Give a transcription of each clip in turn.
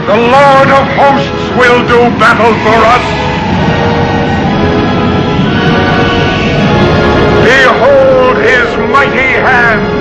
The Lord of Hosts will do battle for us. Behold his mighty hand.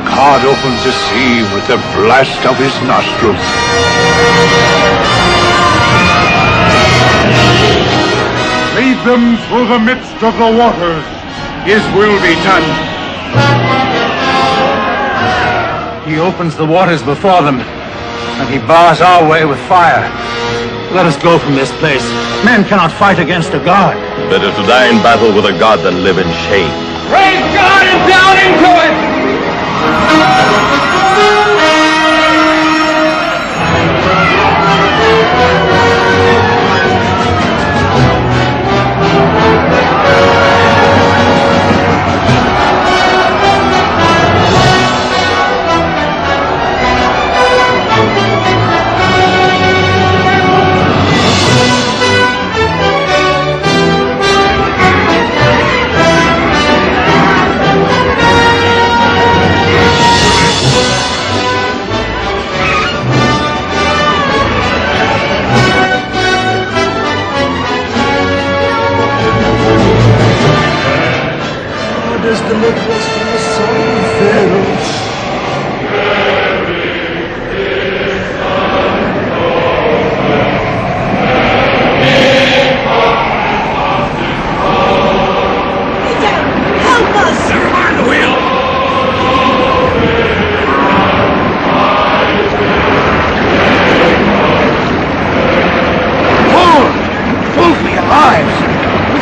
God opens the sea with the blast of his nostrils. Lead them through the midst of the waters. His will be done. He opens the waters before them, and he bars our way with fire. Let us go from this place. Men cannot fight against a god. Better to die in battle with a god than live in shame. Praise God and down into it!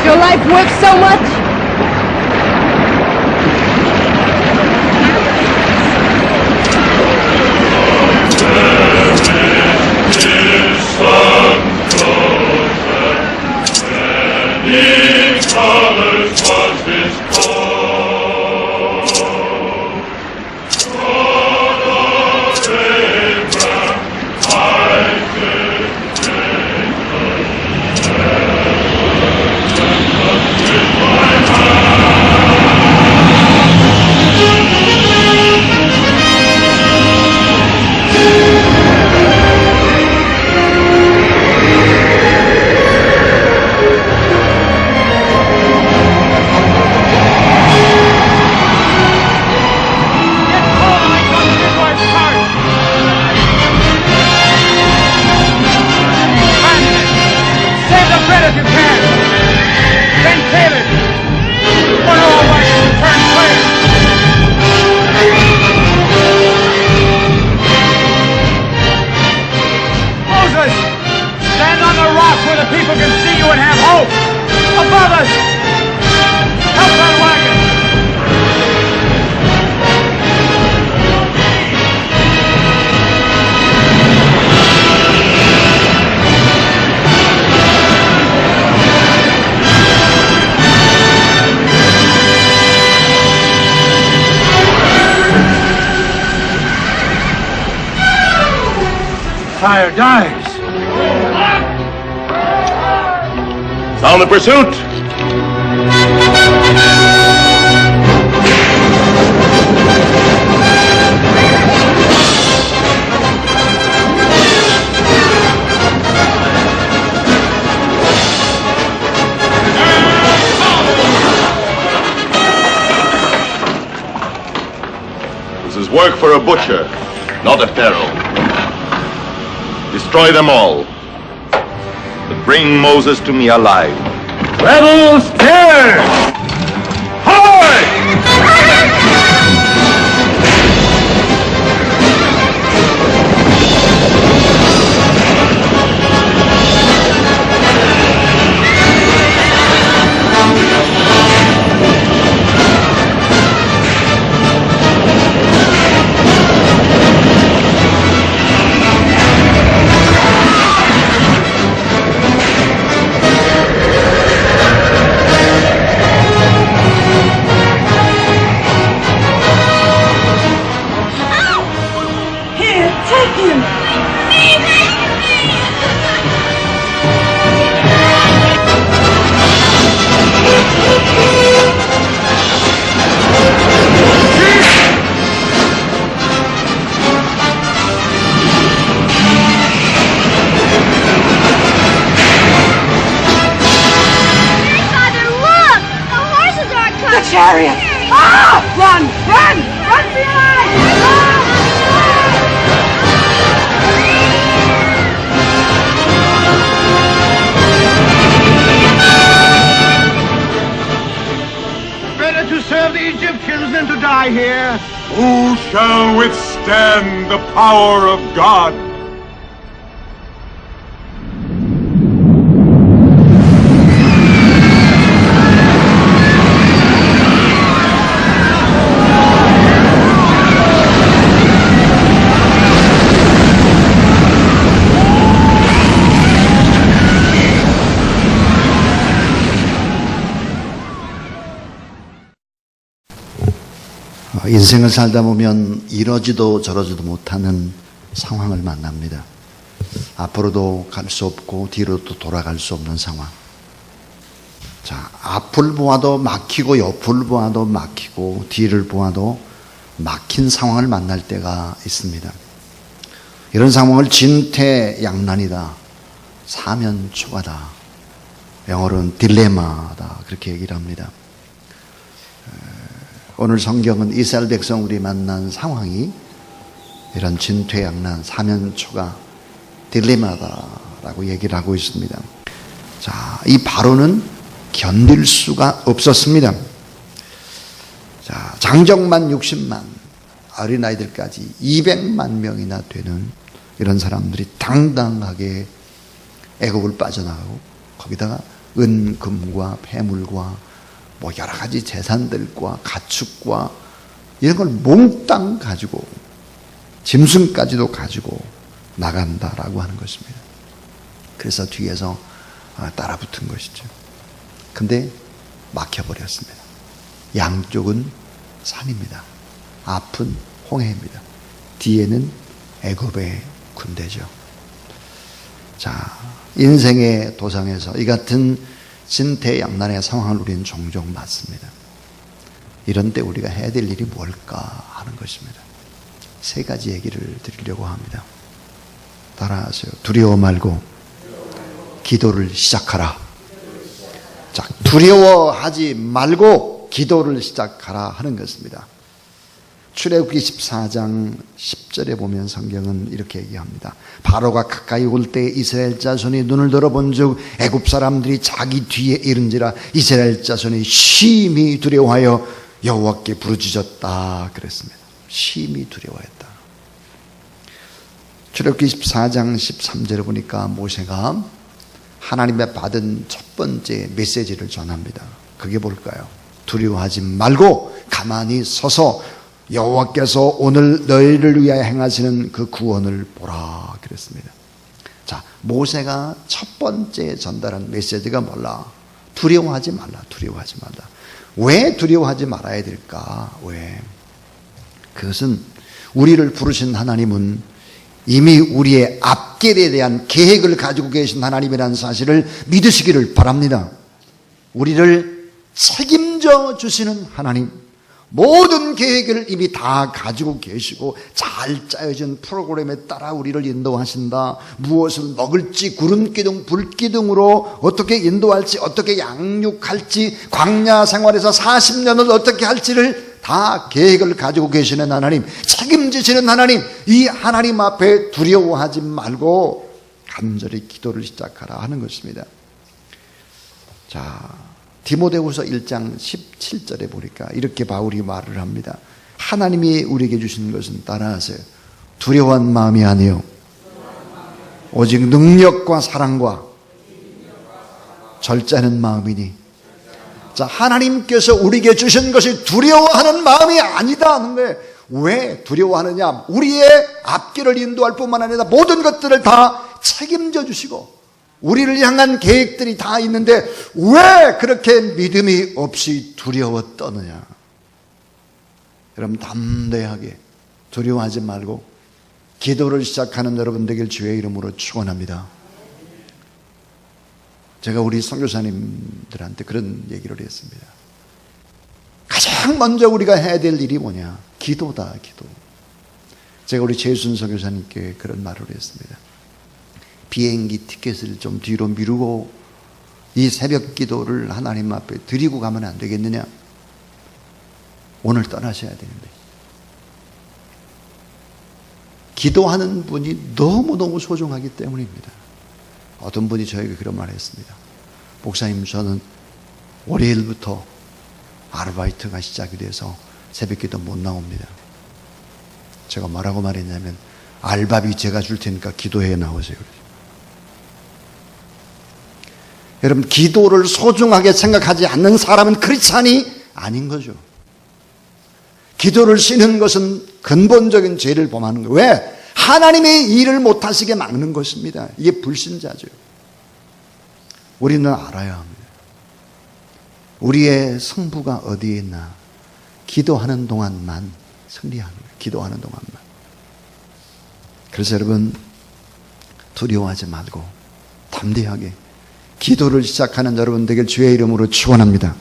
Your life worth so much? Fire dies. Sound the pursuit! This is work for a butcher, not a pharaoh. Destroy them all. But bring Moses to me alive. Rebels, turn! Hard! chariot! Ah! Run! Run! Run for your life! Better to serve the Egyptians than to die here. Who shall withstand the power of God? 인생을 살다 보면 이러지도 저러지도 못하는 상황을 만납니다. 앞으로도 갈 수 없고 뒤로도 돌아갈 수 없는 상황. 자, 앞을 보아도 막히고 옆을 보아도 막히고 뒤를 보아도 막힌 상황을 만날 때가 있습니다. 이런 상황을 진퇴양난이다, 사면초가다, 영어로는 딜레마다 그렇게 얘기를 합니다. 오늘 성경은 이스라엘 백성들이 만난 상황이 이런 진퇴양난, 사면초가, 딜레마다라고 얘기를 하고 있습니다. 자, 이 바로는 견딜 수가 없었습니다. 자, 장정만 60만, 어린아이들까지 200만 명이나 되는 이런 사람들이 당당하게 애굽을 빠져나가고 거기다가 은금과 폐물과 뭐 여러 가지 재산들과 가축과 이런 걸 몽땅 가지고 짐승까지도 가지고 나간다라고 하는 것입니다. 그래서 뒤에서 따라붙은 것이죠. 근데 막혀버렸습니다. 양쪽은 산입니다. 앞은 홍해입니다. 뒤에는 애굽의 군대죠. 자, 인생의 도상에서 이 같은 진퇴양난의 상황을 우리는 종종 맞습니다. 이런 때 우리가 해야 될 일이 뭘까 하는 것입니다. 세 가지 얘기를 드리려고 합니다. 따라하세요. 두려워 말고 기도를 시작하라. 자, 두려워하지 말고 기도를 시작하라 하는 것입니다. 출애굽기 14장 10절에 보면 성경은 이렇게 얘기합니다. 바로가 가까이 올 때 이스라엘 자손이 눈을 들어본즉 애굽 사람들이 자기 뒤에 이른지라 이스라엘 자손이 심히 두려워하여 여호와께 부르짖었다 그랬습니다. 심히 두려워했다. 출애굽기 14장 13절에 보니까 모세가 하나님의 받은 첫 번째 메시지를 전합니다. 그게 뭘까요? 두려워하지 말고 가만히 서서 여호와께서 오늘 너희를 위하여 행하시는 그 구원을 보라 그랬습니다. 자, 모세가 첫 번째 전달한 메시지가 뭐라? 두려워하지 말라. 두려워하지 말라. 왜 두려워하지 말아야 될까? 왜? 그것은 우리를 부르신 하나님은 이미 우리의 앞길에 대한 계획을 가지고 계신 하나님이라는 사실을 믿으시기를 바랍니다. 우리를 책임져 주시는 하나님, 모든 계획을 이미 다 가지고 계시고 잘 짜여진 프로그램에 따라 우리를 인도하신다. 무엇을 먹을지, 구름기둥, 불기둥으로 어떻게 인도할지, 어떻게 양육할지, 광야 생활에서 40년을 어떻게 할지를 다 계획을 가지고 계시는 하나님, 책임지시는 하나님, 이 하나님 앞에 두려워하지 말고 간절히 기도를 시작하라 하는 것입니다. 자, 디모데후서 1장 17절에 보니까 이렇게 바울이 말을 합니다. 하나님이 우리에게 주신 것은 따라하세요. 두려워한 마음이 아니요 오직 능력과 사랑과 절제하는 마음이니. 자, 하나님께서 우리에게 주신 것이 두려워하는 마음이 아니다 하는데 왜 두려워하느냐? 우리의 앞길을 인도할 뿐만 아니라 모든 것들을 다 책임져 주시고 우리를 향한 계획들이 다 있는데 왜 그렇게 믿음이 없이 두려워 떠느냐? 여러분, 담대하게 두려워하지 말고 기도를 시작하는 여러분 되길 주의 이름으로 축원합니다. 제가 우리 선교사님들한테 그런 얘기를 했습니다. 가장 먼저 우리가 해야 될 일이 뭐냐? 기도다, 기도. 제가 우리 최순 선교사님께 그런 말을 했습니다. 비행기 티켓을 좀 뒤로 미루고 이 새벽 기도를 하나님 앞에 드리고 가면 안 되겠느냐? 오늘 떠나셔야 되는데. 기도하는 분이 너무너무 소중하기 때문입니다. 어떤 분이 저에게 그런 말을 했습니다. 목사님, 저는 월요일부터 아르바이트가 시작이 돼서 새벽기도 못 나옵니다. 제가 뭐라고 말했냐면, 알바비 제가 줄 테니까 기도해 나오세요. 여러분, 기도를 소중하게 생각하지 않는 사람은 크리스찬이 아닌 거죠. 기도를 쉬는 것은 근본적인 죄를 범하는 거예요. 왜? 하나님의 일을 못하시게 막는 것입니다. 이게 불신자죠. 우리는 알아야 합니다. 우리의 승부가 어디에 있나? 기도하는 동안만 승리하는 거예요. 기도하는 동안만. 그래서 여러분, 두려워하지 말고 담대하게 기도를 시작하는 여러분 되길 주의 이름으로 축원합니다.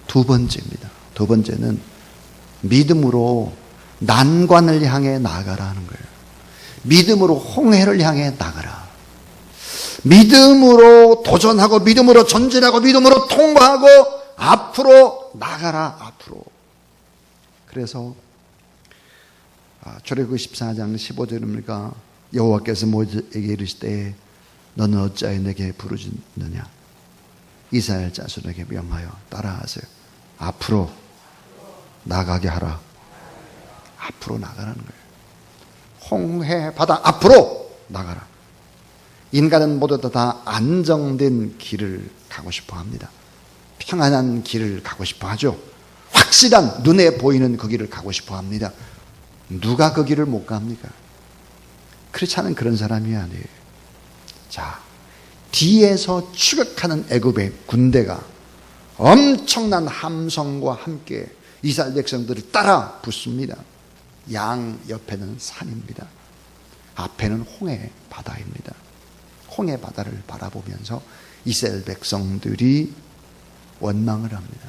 두 번째입니다. 두 번째는 믿음으로 난관을 향해 나아가라 하는 거예요. 믿음으로 홍해를 향해 나가라. 믿음으로 도전하고 믿음으로 전진하고 믿음으로 통과하고 앞으로 나가라. 앞으로. 그래서 출애굽기 14장 15절입니까? 여호와께서 모세에게 이르시되 너는 어찌하여 내게 부르짖느냐? 이스라엘 자손에게 명하여 따라하세요. 앞으로 나가게 하라. 앞으로 나가라는 거예요. 홍해 바다 앞으로 나가라. 인간은 모두 다 안정된 길을 가고 싶어 합니다. 평안한 길을 가고 싶어 하죠. 확실한 눈에 보이는 그 길을 가고 싶어 합니다. 누가 그 길을 못 갑니까? 크리스찬은 그런 사람이 아니에요. 자, 뒤에서 추격하는 애굽의 군대가 엄청난 함성과 함께 이스라엘 백성들을 따라 붙습니다. 양 옆에는 산입니다. 앞에는 홍해 바다입니다. 홍해 바다를 바라보면서 이스라엘 백성들이 원망을 합니다.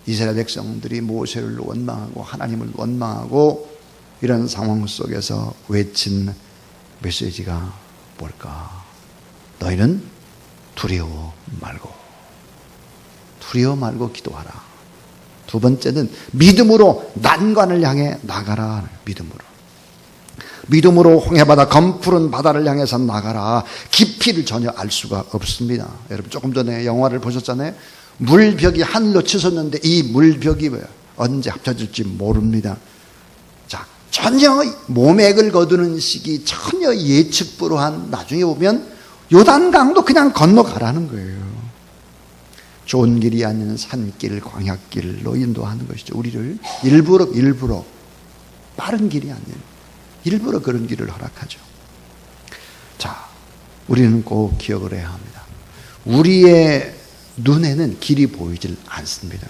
이스라엘 백성들이 모세를 원망하고 하나님을 원망하고 이런 상황 속에서 외친 메시지가 뭘까? 너희는 두려워 말고 기도하라. 두 번째는 믿음으로 난관을 향해 나가라. 믿음으로 홍해바다 검푸른 바다를 향해서 나가라. 깊이를 전혀 알 수가 없습니다. 여러분 조금 전에 영화를 보셨잖아요. 물벽이 하늘로 치솟는데 이 물벽이 언제 합쳐질지 모릅니다. 자, 전혀 모맥을 거두는 시기 전혀 예측 불허한, 나중에 보면 요단강도 그냥 건너가라는 거예요. 좋은 길이 아닌 산길, 광야길로 인도하는 것이죠. 우리를 일부러 빠른 길이 아닌 일부러 그런 길을 허락하죠. 자, 우리는 꼭 기억을 해야 합니다. 우리의 눈에는 길이 보이질 않습니다.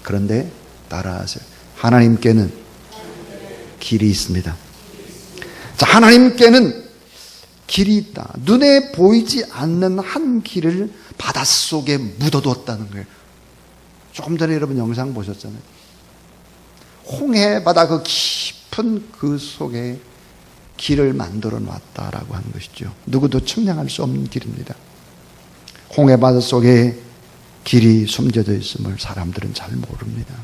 그런데 따라하세요. 하나님께는 길이 있습니다. 자, 하나님께는 길이 있다. 눈에 보이지 않는 한 길을 바닷속에 묻어뒀다는 거예요. 조금 전에 여러분 영상 보셨잖아요. 홍해 바다 그 깊은 그 속에 길을 만들어 놨다라고 하는 것이죠. 누구도 측량할 수 없는 길입니다. 홍해 바다 속에 길이 숨겨져 있음을 사람들은 잘 모릅니다.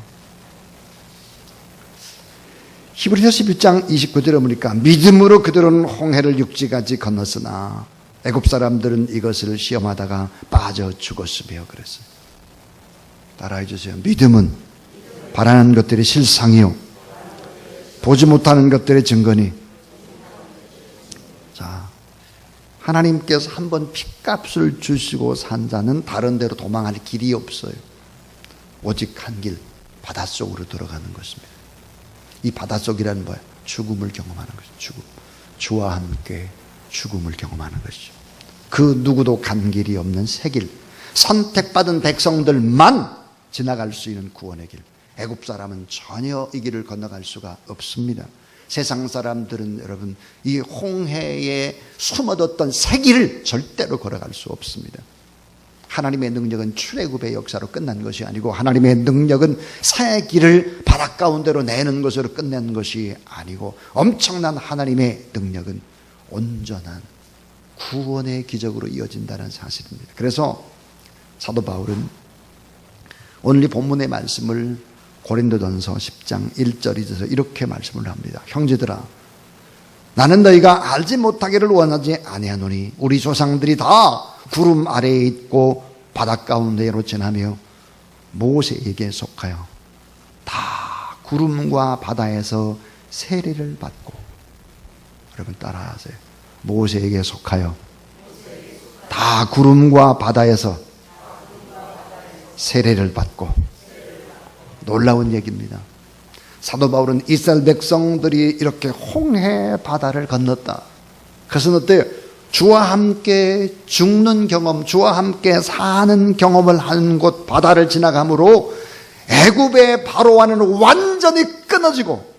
히브리서 11장 29절에 보니까 믿음으로 그들은 홍해를 육지까지 건넜으나 애굽 사람들은 이것을 시험하다가 빠져 죽었으며 그랬어요. 따라해 주세요. 믿음은 바라는 것들의 실상이요 보지 못하는 것들의 증거니. 자, 하나님께서 한번 핏값을 주시고 산 자는 다른 데로 도망할 길이 없어요. 오직 한 길, 바닷속으로 들어가는 것입니다. 이 바닷속이라는 뭐예요? 죽음을 경험하는 것이죠. 죽음. 주와 함께 죽음을 경험하는 것이죠. 그 누구도 간 길이 없는 새 길, 선택받은 백성들만 지나갈 수 있는 구원의 길. 애굽 사람은 전혀 이 길을 건너갈 수가 없습니다. 세상 사람들은 여러분 이 홍해에 숨어뒀던 새 길을 절대로 걸어갈 수 없습니다. 하나님의 능력은 출애굽의 역사로 끝난 것이 아니고 하나님의 능력은 새 길을 바다 가운데로 내는 것으로 끝낸 것이 아니고 엄청난 하나님의 능력은 온전한 구원의 기적으로 이어진다는 사실입니다. 그래서 사도 바울은 오늘 이 본문의 말씀을 고린도전서 10장 1절 2절에서 이렇게 말씀을 합니다. 형제들아, 나는 너희가 알지 못하기를 원하지 아니하노니 우리 조상들이 다 구름 아래에 있고 바닷가운데로 지나며 모세에게 속하여 다 구름과 바다에서 세례를 받고, 여러분 따라하세요. 모세에게 속하여 다 구름과 바다에서 세례를 받고. 놀라운 얘기입니다. 사도 바울은 이스라엘 백성들이 이렇게 홍해 바다를 건넜다. 그것은 어때요? 주와 함께 죽는 경험, 주와 함께 사는 경험을 한 곳 바다를 지나감으로 애굽의 바로와는 완전히 끊어지고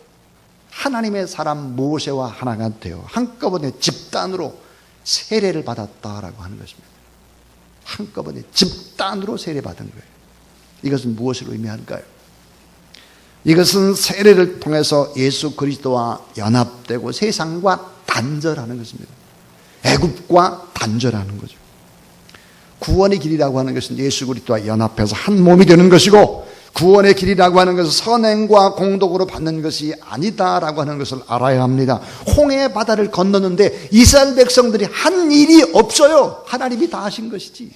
하나님의 사람 모세와 하나가 되어 한꺼번에 집단으로 세례를 받았다라고 하는 것입니다. 한꺼번에 집단으로 세례받은 거예요. 이것은 무엇을 의미할까요? 이것은 세례를 통해서 예수 그리스도와 연합되고 세상과 단절하는 것입니다. 애굽과 단절하는 거죠. 구원의 길이라고 하는 것은 예수 그리스도와 연합해서 한 몸이 되는 것이고, 구원의 길이라고 하는 것은 선행과 공덕으로 받는 것이 아니다라고 하는 것을 알아야 합니다. 홍해 바다를 건너는데 이스라엘 백성들이 한 일이 없어요. 하나님이 다 하신 것이지.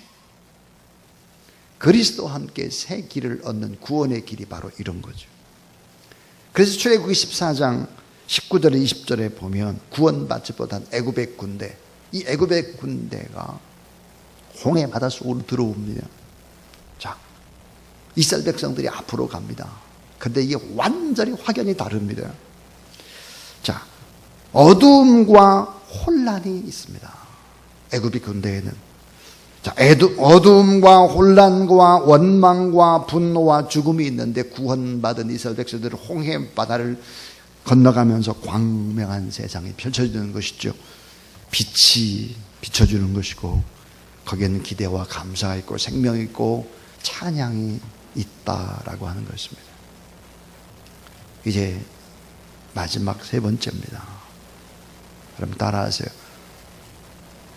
그리스도와 함께 새 길을 얻는 구원의 길이 바로 이런 거죠. 그래서 출애굽기 14장 19절에 20절에 보면 구원받지 못한 애굽의 군대, 이 애굽의 군대가 홍해 바다 속으로 들어옵니다. 자, 이스라엘 백성들이 앞으로 갑니다. 그런데 이게 완전히 확연히 다릅니다. 자, 어두움과 혼란이 있습니다. 애굽의 군대에는. 자, 어두움과 혼란과 원망과 분노와 죽음이 있는데 구원받은 이스라엘 백성들은 홍해 바다를 건너가면서 광명한 세상이 펼쳐지는 것이죠. 빛이 비춰주는 것이고, 거기에는 기대와 감사가 있고 생명이 있고 찬양이 있다라고 하는 것입니다. 이제 마지막 세 번째입니다. 여러분 따라하세요.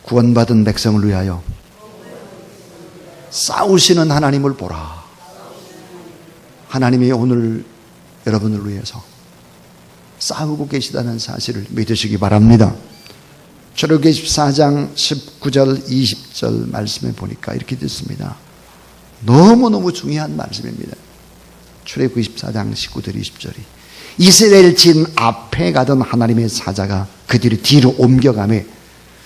구원받은 백성을 위하여 싸우시는 하나님을 보라. 하나님이 오늘 여러분을 위해서 싸우고 계시다는 사실을 믿으시기 바랍니다. 출애굽기 14장 19절 20절 말씀에 보니까 이렇게 듣습니다. 너무너무 중요한 말씀입니다. 출애굽기 14장 19절 20절이 이스라엘 진 앞에 가던 하나님의 사자가 그 뒤로 옮겨가며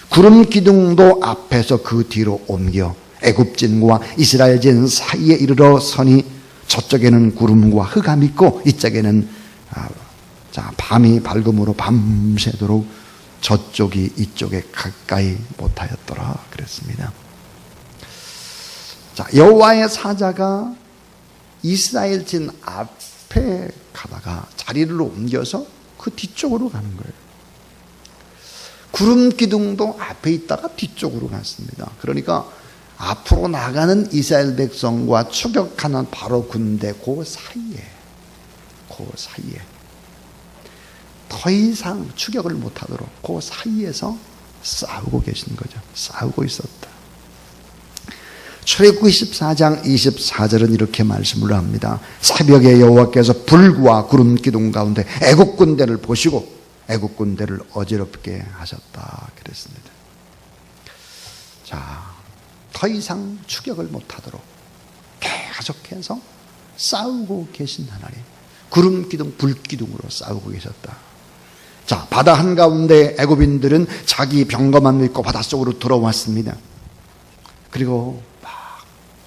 구름 기둥도 앞에서 그 뒤로 옮겨 애굽진과 이스라엘진 사이에 이르러 서니 저쪽에는 구름과 흑암이 있고 이쪽에는 밤이 밝음으로 밤새도록 저쪽이 이쪽에 가까이 못하였더라 그랬습니다. 자, 여호와의 사자가 이스라엘 진 앞에 가다가 자리를 옮겨서 그 뒤쪽으로 가는 거예요. 구름 기둥도 앞에 있다가 뒤쪽으로 갔습니다. 그러니까 앞으로 나가는 이스라엘 백성과 추격하는 바로 군대 그 사이에 더 이상 추격을 못하도록 그 사이에서 싸우고 계신 거죠. 싸우고 있었다. 출애굽기 14장 24절은 이렇게 말씀을 합니다. 새벽에 여호와께서 불과 구름 기둥 가운데 애국 군대를 보시고 애국 군대를 어지럽게 하셨다 그랬습니다. 자, 더 이상 추격을 못하도록 계속해서 싸우고 계신 하나님, 구름 기둥 불 기둥으로 싸우고 계셨다. 자, 바다 한가운데 애굽인들은 자기 병거만 믿고 바닷속으로 들어왔습니다. 그리고 막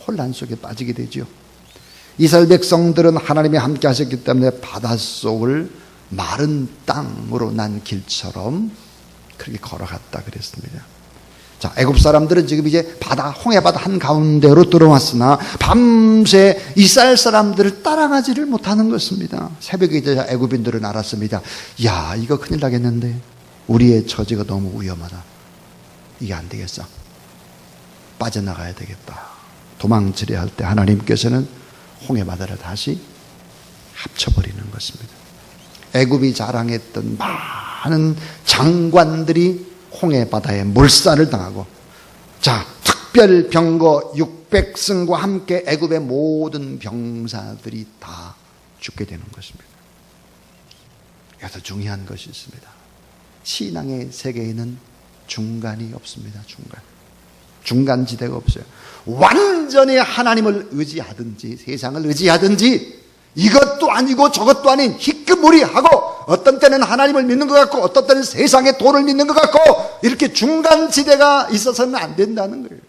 혼란 속에 빠지게 되죠. 이스라엘 백성들은 하나님이 함께 하셨기 때문에 바닷속을 마른 땅으로 난 길처럼 그렇게 걸어갔다 그랬습니다. 자, 애굽 사람들은 지금 이제 홍해 바다 한가운데로 들어왔으나 밤새 이스라엘 사람들을 따라가지를 못하는 것입니다. 새벽에 이제 애굽인들은 알았습니다. 야, 이거 큰일 나겠는데 우리의 처지가 너무 위험하다. 이게 안 되겠어. 빠져나가야 되겠다. 도망치려 할 때 하나님께서는 홍해 바다를 다시 합쳐버리는 것입니다. 애굽이 자랑했던 많은 장관들이 홍해 바다에 몰살을 당하고, 자, 특별 병거 백성과 함께 애굽의 모든 병사들이 다 죽게 되는 것입니다. 여기서 중요한 것이 있습니다. 신앙의 세계에는 중간이 없습니다. 중간지대가 없어요. 완전히 하나님을 의지하든지 세상을 의지하든지 이것도 아니고 저것도 아닌 희끄무리하고 어떤 때는 하나님을 믿는 것 같고 어떤 때는 세상의 돈을 믿는 것 같고 이렇게 중간지대가 있어서는 안 된다는 거예요.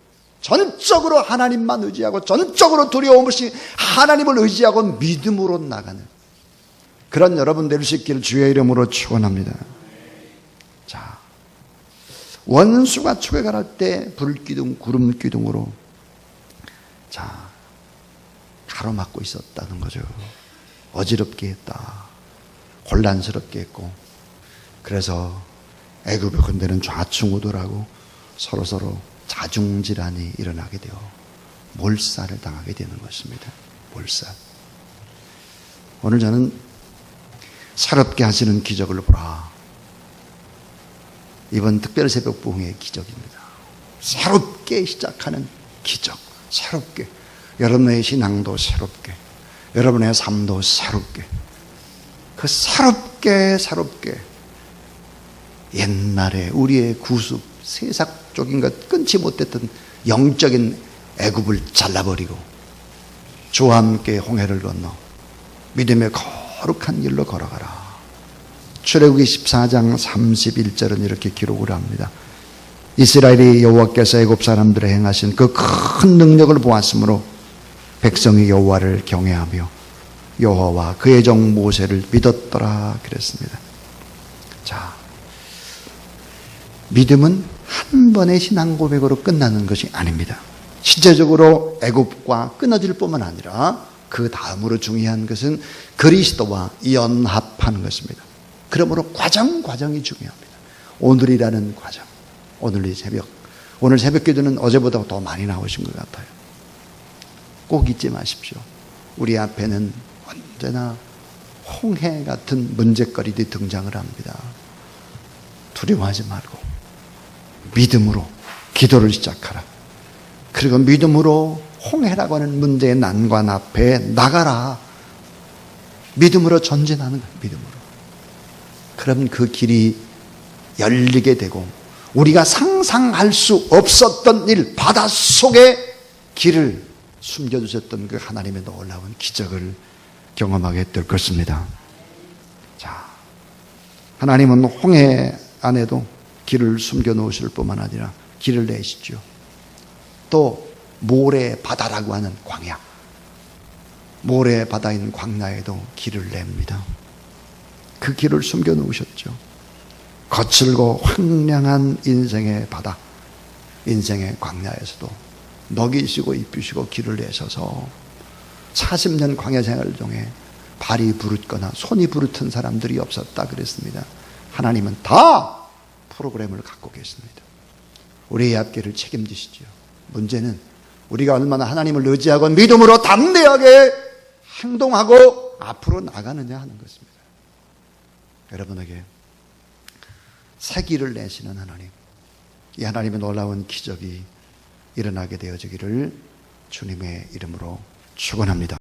전적으로 하나님만 의지하고 전적으로 두려움 없이 하나님을 의지하고 믿음으로 나가는 그런 여러분 될 수 있기를 주의 이름으로 축원합니다. 자, 원수가 추격할 때 불기둥 구름기둥으로 자 가로막고 있었다는 거죠. 어지럽게 했다. 곤란스럽게 했고 그래서 애굽의 군대는 좌충우돌하고 서로서로 자중질환이 일어나게 되어 몰살을 당하게 되는 것입니다. 몰살. 오늘 저는 새롭게 하시는 기적을 보라. 이번 특별 새벽 부흥의 기적입니다. 새롭게 시작하는 기적. 새롭게. 여러분의 신앙도 새롭게. 여러분의 삶도 새롭게. 그 새롭게 옛날에 우리의 구습, 세상적인 것 끊지 못했던 영적인 애굽을 잘라버리고 주와 함께 홍해를 건너 믿음의 거룩한 길로 걸어가라. 출애굽기 14장 31절은 이렇게 기록을 합니다. 이스라엘이 여호와께서 애굽 사람들에 행하신 그 큰 능력을 보았으므로 백성이 여호와를 경외하며 여호와와 그의 종 모세를 믿었더라 그랬습니다. 자, 믿음은 한 번의 신앙 고백으로 끝나는 것이 아닙니다. 실제적으로 애굽과 끊어질 뿐만 아니라 그 다음으로 중요한 것은 그리스도와 연합하는 것입니다. 그러므로 과정이 중요합니다. 오늘이라는 과정, 오늘 새벽 기도는 어제보다 더 많이 나오신 것 같아요. 꼭 잊지 마십시오. 우리 앞에는 언제나 홍해 같은 문제거리들이 등장을 합니다. 두려워하지 말고 믿음으로 기도를 시작하라. 그리고 믿음으로 홍해라고 하는 문제의 난관 앞에 나가라. 믿음으로 전진하는 거예요. 믿음으로. 그럼 그 길이 열리게 되고 우리가 상상할 수 없었던 일, 바닷속에 길을 숨겨두셨던 그 하나님의 놀라운 기적을 경험하게 될 것입니다. 자, 하나님은 홍해 안에도 길을 숨겨놓으실 뿐만 아니라 길을 내시죠. 또 모래 바다라고 하는 광야, 모래 바다인 광야에도 길을 냅니다. 그 길을 숨겨놓으셨죠. 거칠고 황량한 인생의 바다, 인생의 광야에서도 먹이시고 입히시고 길을 내셔서 40년 광야 생활 중에 발이 부르거나 손이 부르튼 사람들이 없었다 그랬습니다. 하나님은 다 프로그램을 갖고 계십니다. 우리의 앞길을 책임지시죠. 문제는 우리가 얼마나 하나님을 의지하고 믿음으로 담대하게 행동하고 앞으로 나가느냐 하는 것입니다. 여러분에게 새 길을 내시는 하나님, 이 하나님의 놀라운 기적이 일어나게 되어지기를 주님의 이름으로 축원합니다.